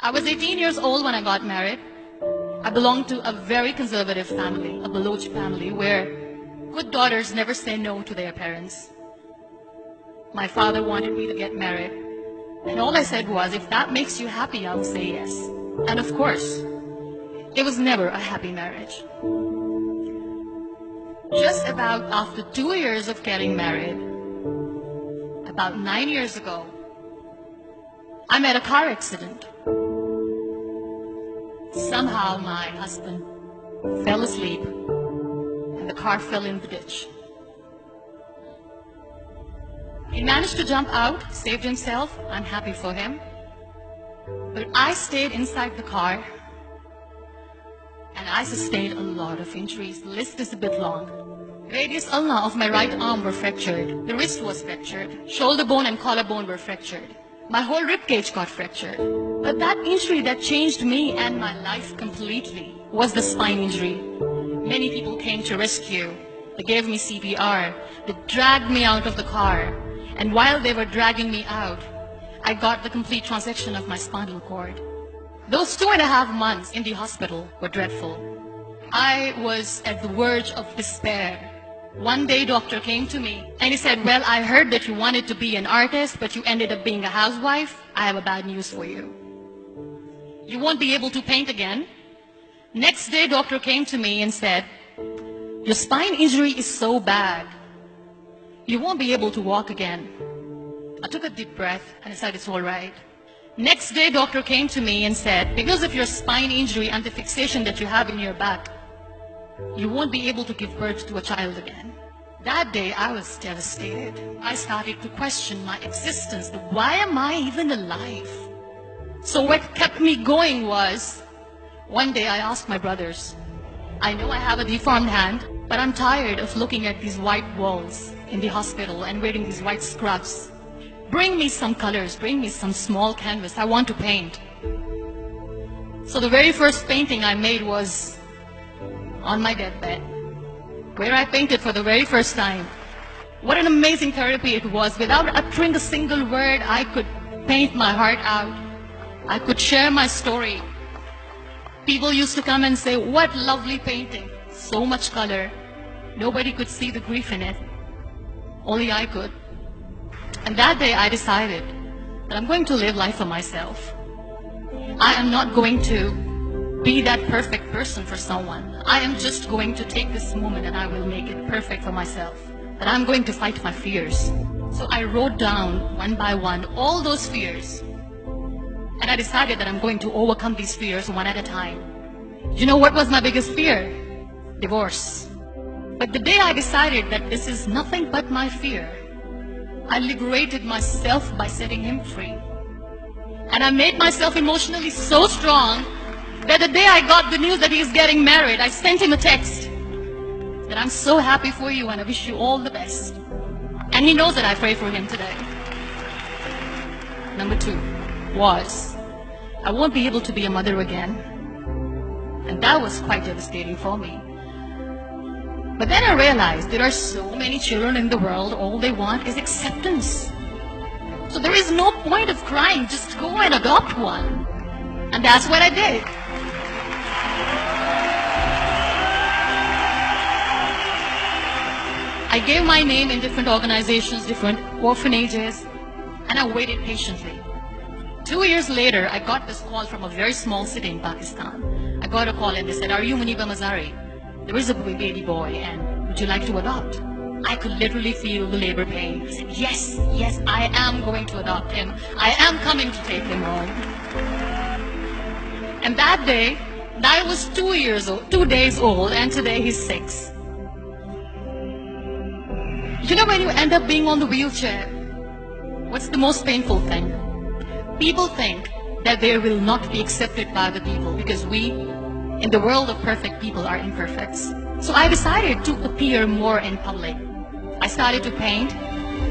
I was 18 years old when I got married. I belonged to a very conservative family, a Baloch family, where good daughters never say no to their parents. My father wanted me to get married, and all I said was, if that makes you happy, I will say yes. And of course, it was never a happy marriage. Just about after 2 years of getting married, about 9 years ago, I met a car accident. Somehow my husband fell asleep and the car fell in the ditch. He managed to jump out, saved himself. I'm happy for him. But I stayed inside the car and I sustained a lot of injuries. The list is a bit long. Radius ulna of my right arm were fractured. The wrist was fractured. Shoulder bone and collarbone were fractured. My whole rib cage got fractured. But that injury that changed me and my life completely was the spine injury. Many people came to rescue. They gave me CPR. They dragged me out of the car. And while they were dragging me out, I got the complete transection of my spinal cord. Those 2.5 months in the hospital were dreadful. I was at the verge of despair. One day, doctor came to me and he said, well, I heard that you wanted to be an artist, but you ended up being a housewife. I have a bad news for you. You won't be able to paint again. Next day, doctor came to me and said, your spine injury is so bad, you won't be able to walk again. I took a deep breath and I said, it's all right. Next day, doctor came to me and said, because of your spine injury and the fixation that you have in your back, you won't be able to give birth to a child again. That day, I was devastated. I started to question my existence. Why am I even alive? So what kept me going was, one day I asked my brothers, I know I have a deformed hand, but I'm tired of looking at these white walls in the hospital and wearing these white scrubs. Bring me some colors, bring me some small canvas. I want to paint. So the very first painting I made was on my deathbed, where I painted for the very first time. What an amazing therapy it was. Without uttering a single word, I could paint my heart out. I could share my story. People used to come and say, what lovely painting. So much color. Nobody could see the grief in it. Only I could. And that day I decided that I'm going to live life for myself. I am not going to be that perfect person for someone. I am just going to take this moment and I will make it perfect for myself. That I'm going to fight my fears. So I wrote down one by one all those fears. And I decided that I'm going to overcome these fears one at a time. You know what was my biggest fear? Divorce. But the day I decided that this is nothing but my fear, I liberated myself by setting him free. And I made myself emotionally so strong that the day I got the news that he's getting married, I sent him a text that I'm so happy for you and I wish you all the best. And he knows that I pray for him today. Number 2 was, I won't be able to be a mother again. And that was quite devastating for me. But then I realized there are so many children in the world, all they want is acceptance. So there is no point of crying, just go and adopt one. And that's what I did. I gave my name in different organizations, different orphanages, and I waited patiently. 2 years later, I got this call from a very small city in Pakistan. I got a call and they said, are you Muniba Mazari? There is a baby boy and would you like to adopt? I could literally feel the labor pain. I said, yes, yes, I am going to adopt him. I am coming to take him home. And that day, I was 2 days old, and today he's 6. You know when you end up being on the wheelchair, what's the most painful thing? People think that they will not be accepted by the people because we, in the world of perfect people, are imperfects. So I decided to appear more in public. I started to paint.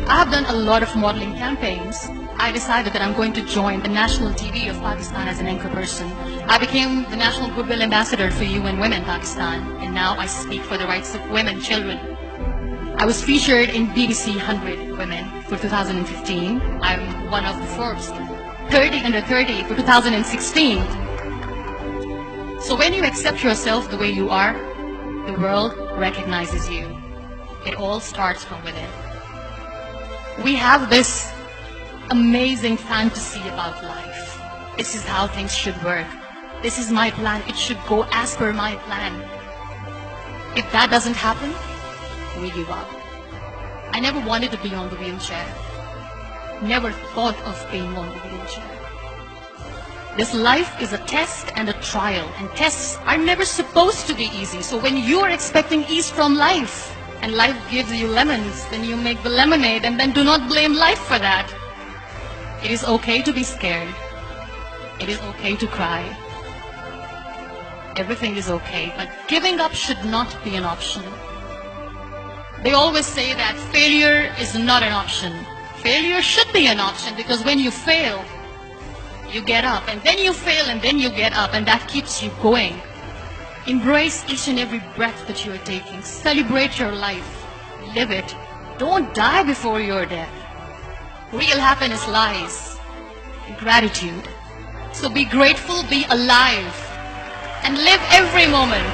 I have done a lot of modeling campaigns. I decided that I'm going to join the national TV of Pakistan as an anchor person. I became the National Goodwill Ambassador for UN Women Pakistan, and now I speak for the rights of women, children. I was featured in BBC 100 Women for 2015. I'm one of the Forbes 30 under 30 for 2016. So when you accept yourself the way you are, the world recognizes you. It all starts from within. We have this amazing fantasy about life. This is how things should work. This is my plan. It should go as per my plan. If that doesn't happen, we give up. I never wanted to be on the wheelchair. Never thought of being on the wheelchair. This life is a test and a trial, and tests are never supposed to be easy. So when you are expecting ease from life, and life gives you lemons, then you make the lemonade, and then do not blame life for that. It is okay to be scared. It is okay to cry. Everything is okay, but giving up should not be an option. They always say that failure is not an option. Failure should be an option, because when you fail, you get up, and then you fail, and then you get up, and that keeps you going. Embrace each and every breath that you are taking. Celebrate your life. Live it. Don't die before your death. Real happiness lies in gratitude. So be grateful, be alive, and live every moment.